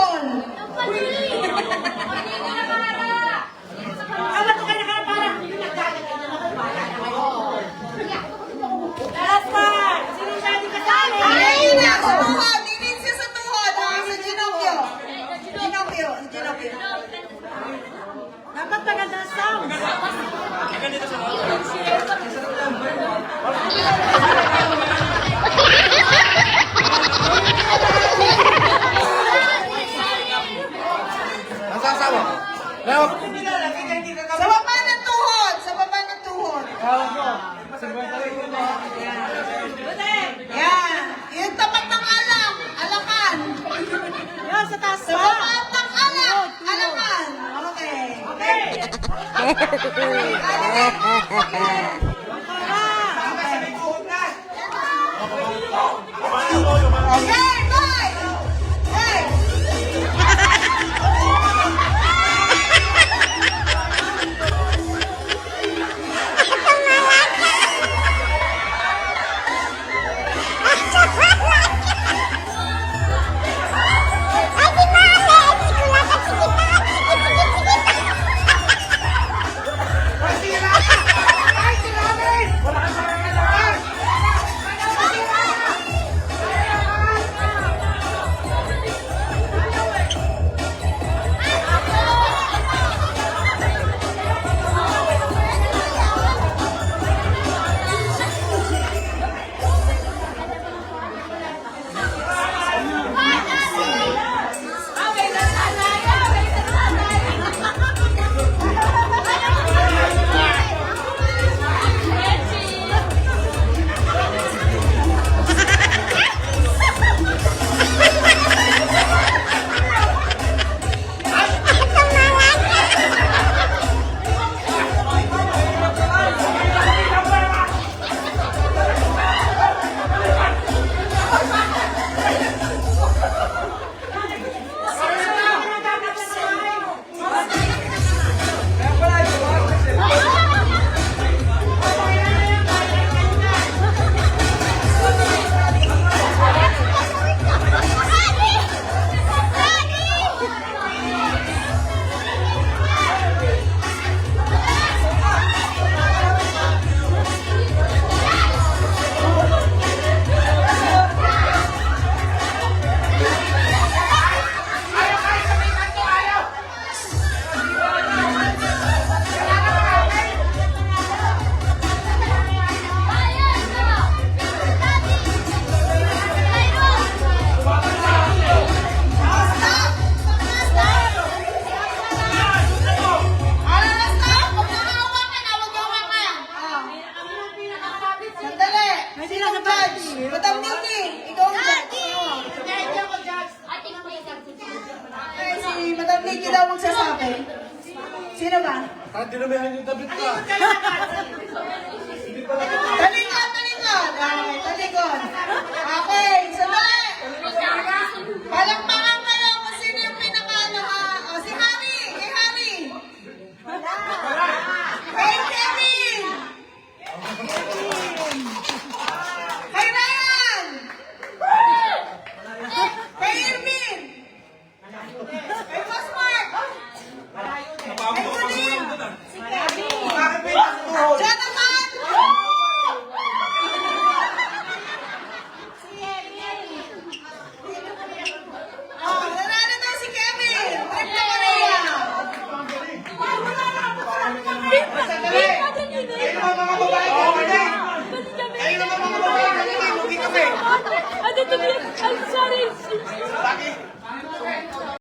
Bicol. Amat ko kayo nakapara. Last one. Sino siya di kasali? Ay, na, sa tuhod. Ninin siya sa tuhod. Sa Ginopio. Ginopio. Ginopio. Dapat maganda ang sound. Nasasawa. Lewat. Sa baba ng tuhod. Sa baba ng tuhod. Yan. Yung tapat ng alam. Alakan. Yun, sa taas Sa pa. baba ng alam. Alakan. Okay. Okay. Okay, bye! Hey! Madam Nini, ikaw ang judge. Ay, si Madam Nini daw magsasabi. Sino ba? Dinamihan yung David ka. Talikod, talikod. Okay, talikod. Okay, sandali. Palakpakan kayo kung sino yung pinakano ha. O, si Harry. Kay Harry. Kay Kevin. Kay Ryan. Kay Irvin. Kay Boss Mark. Kay Kunin. Jonathan. Oh, nanalo daw si Kevin. Trip na Korea. Ayun naman mga babae kanina, lugi kami. I'm sorry.